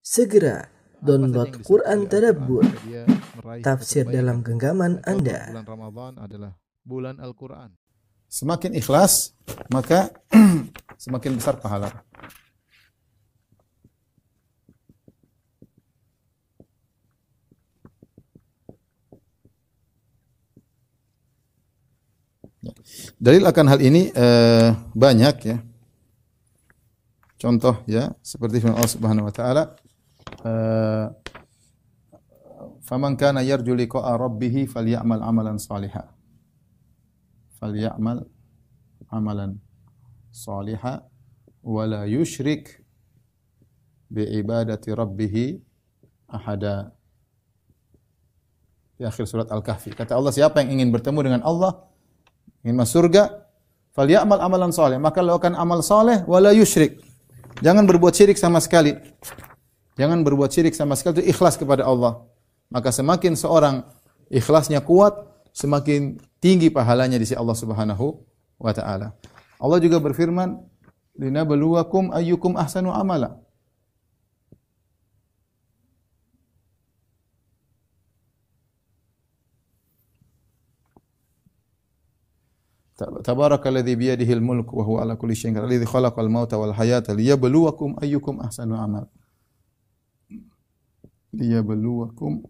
Segera download Quran Tadabbur, dia meraih tafsir kebaikan. dalam genggaman Anda. Bulan Ramadan adalah bulan Al-Quran. Semakin ikhlas, maka semakin besar pahala. Dalil akan hal ini banyak ya. Contoh ya, seperti firman Allah Subhanahu wa taala, "Faman kana yarju liqa'a rabbih falyamal amalan shalihan." Falyamal amalan shalihan wa la yusyrik bi ibadati rabbih ahada. Di akhir surat Al-Kahfi. Kata Allah, siapa yang ingin bertemu dengan Allah, ingin masuk surga, falyamal amalan saleh, maka lakukan amal saleh wala yusyrik. Jangan berbuat syirik sama sekali. Jangan berbuat syirik sama sekali, itu ikhlas kepada Allah. Maka semakin seorang ikhlasnya kuat, semakin tinggi pahalanya di sisi Allah Subhanahu wa taala. Allah juga berfirman, "Linabluwakum ayyukum ahsanu amala." Tabarakalladzi biyadihil mulku wa huwa ala kulli syai'in qadir, alladzi khalaqal mauta wal hayata liyabluwakum ayyukum ahsanu amala. Liyabluwakum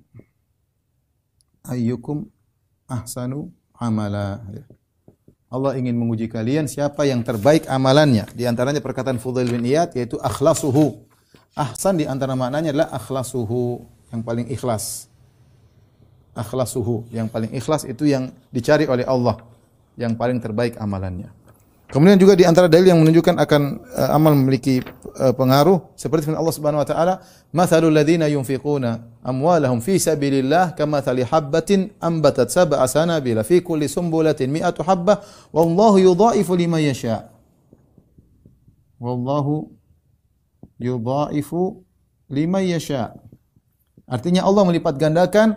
ayyukum ahsanu amala. Allah ingin menguji kalian siapa yang terbaik amalannya. Di antaranya perkataan Fudail bin Iyad yaitu akhlasuhu. Ahsan di antara maknanya adalah akhlasuhu, yang paling ikhlas. Akhlasuhu, yang paling ikhlas itu yang dicari oleh Allah, yang paling terbaik amalannya. Kemudian juga di antara dalil yang menunjukkan akan amal memiliki pengaruh seperti firman Allah Subhanahu wa taala, "Matsalul ladzina yunfiquna amwalahum fi sabilillah kamatsali habbatin ambatat sab'a sanabila fi kulli sumbulatin mi'atu habbah wallahu yudha'ifu liman yasha." Wallahu yudha'ifu liman yasha. Artinya Allah melipat gandakan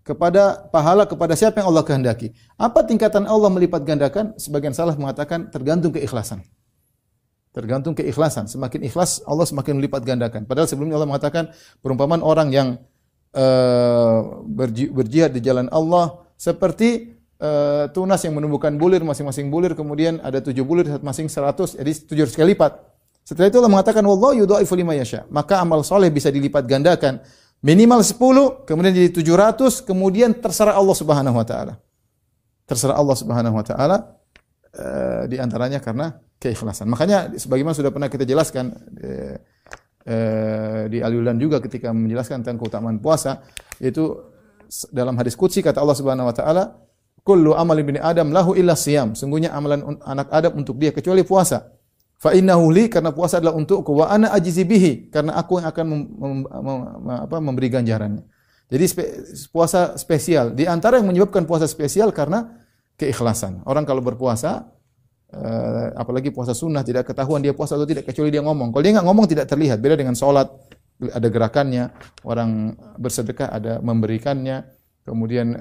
kepada pahala kepada siapa yang Allah kehendaki. Apa tingkatan Allah melipat gandakan? Sebagian salaf mengatakan tergantung keikhlasan. Tergantung keikhlasan. Semakin ikhlas Allah semakin melipat gandakan. Padahal sebelumnya Allah mengatakan perumpamaan orang yang berjihad di jalan Allah seperti tunas yang menumbuhkan bulir, masing-masing bulir kemudian ada 7 bulir, masing 100, jadi 700 kali lipat. Setelah itu Allah mengatakan wallahu yudha'ifu liman yasha. Maka amal soleh bisa dilipat gandakan. Minimal 10, kemudian jadi 700, kemudian terserah Allah Subhanahu wa taala. Terserah Allah Subhanahu wa taala di antaranya karena keikhlasan. Makanya sebagaimana sudah pernah kita jelaskan di Al-Ulan juga ketika menjelaskan tentang keutamaan puasa, yaitu dalam hadis qudsi kata Allah Subhanahu wa taala, "Kullu amali ibni Adam lahu illa shiyam." Sungguhnya amalan anak Adam untuk dia kecuali puasa. Fa innahu li, karena puasa adalah untukku, wa ana ajzi bihi, karena aku yang akan memberi ganjarannya. Jadi puasa spesial. Di antara yang menyebabkan puasa spesial karena keikhlasan. Orang kalau berpuasa, apalagi puasa sunnah, tidak ketahuan dia puasa atau tidak kecuali dia ngomong. Kalau dia enggak ngomong tidak terlihat. Beda dengan salat, ada gerakannya. Orang bersedekah ada memberikannya. Kemudian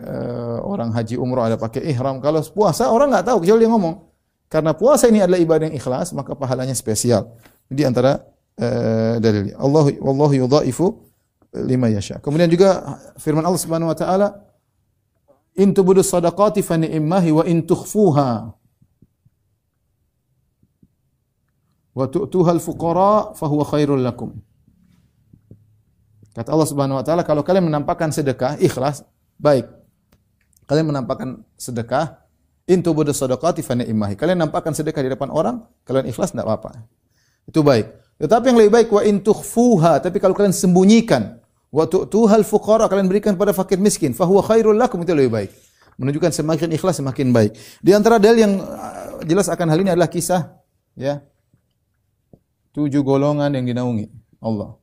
orang haji umrah ada pakai ihram. Kalau puasa orang enggak tahu kecuali dia ngomong. Karena puasa ini adalah ibadah yang ikhlas, maka pahalanya spesial. Di antara dalil. Wallahu yudha'ifu liman yasha. Kemudian juga firman Allah Subhanahu wa taala, "In tubudus shadaqati fa ni'mahi wa in tukhfuha wa tu'tuha al-fuqara fa huwa khairul lakum." Kata Allah Subhanahu wa taala, kalau kalian menampakkan sedekah ikhlas, baik. Kalian menampakkan sedekah, intu budus sadaqati fa ni'mahi. Kalian nampakkan sedekah di depan orang, kalian ikhlas enggak apa-apa. Itu baik. Tetapi yang lebih baik wa in tukhfuha, tapi kalau kalian sembunyikan, wa tu'tuhal fuqara, kalian berikan pada fakir miskin, fa huwa khairul lakum, itu lebih baik. Menunjukkan semakin ikhlas semakin baik. Di antara dalil yang jelas akan hal ini adalah kisah ya 7 golongan yang dinaungi Allah.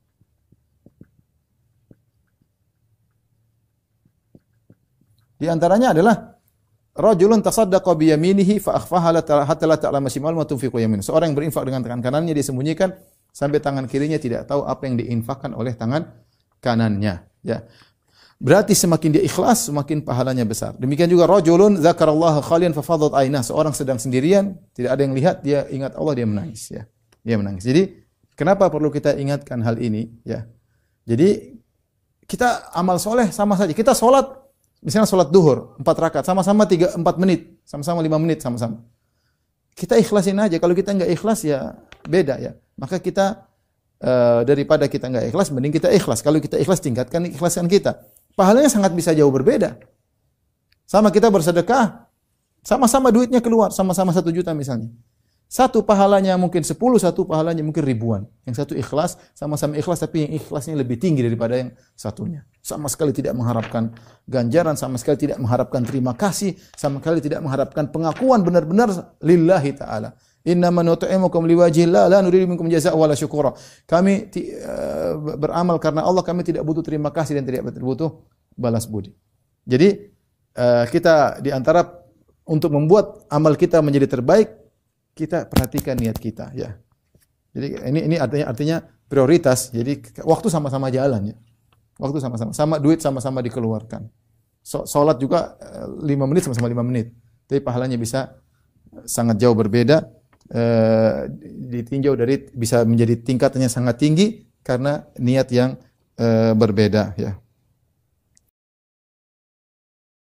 Di antaranya adalah rajulun tasaddaqa bi yaminihi fa akhfaha hatta la ta'lama shimaluhu ma tunfiqu yaminuhu. Seorang yang berinfak dengan tangan kanannya dia sembunyikan sampai tangan kirinya tidak tahu apa yang diinfakkan oleh tangan kanannya, ya. Berarti semakin dia ikhlas semakin pahalanya besar. Demikian juga rajulun dzakarallaha khalian fa fadat ainah. Seorang sedang sendirian, tidak ada yang lihat, dia ingat Allah, dia menangis, ya. Dia menangis. Jadi kenapa perlu kita ingatkan hal ini, ya? Jadi kita amal soleh sama saja. Kita sholat, misalnya sholat duhur 4 rakaat, sama-sama 4 menit, sama-sama 5 menit, sama-sama. Kita ikhlasin aja. Kalau kita nggak ikhlas ya beda ya. Maka kita daripada kita nggak ikhlas, mending kita ikhlas. Kalau kita ikhlas, tingkatkan ikhlasan kita. Pahalanya sangat bisa jauh berbeda. Sama kita bersedekah, sama-sama duitnya keluar, sama-sama 1 juta misalnya. Satu pahalanya mungkin 10, satu pahalanya mungkin ribuan. Yang satu ikhlas, sama-sama ikhlas, tapi yang ikhlasnya lebih tinggi daripada yang satunya. Sama sekali tidak mengharapkan ganjaran, sama sekali tidak mengharapkan terima kasih, sama sekali tidak mengharapkan pengakuan, benar-benar lillahi ta'ala. Innama nut'imukum liwajhillah la nuridu minkum jazaa'a wala syukura. Kami beramal karena Allah, kami tidak butuh terima kasih dan tidak butuh balas budi. Jadi kita di antara untuk membuat amal kita menjadi terbaik, kita perhatikan niat kita ya. Jadi ini artinya prioritas. Jadi waktu sama-sama jalan ya. Waktu sama duit sama-sama dikeluarkan. Salat juga 5 menit sama-sama 5 menit. Tapi pahalanya bisa sangat jauh berbeda. Ditinjau dari bisa menjadi tingkatannya sangat tinggi karena niat yang berbeda ya.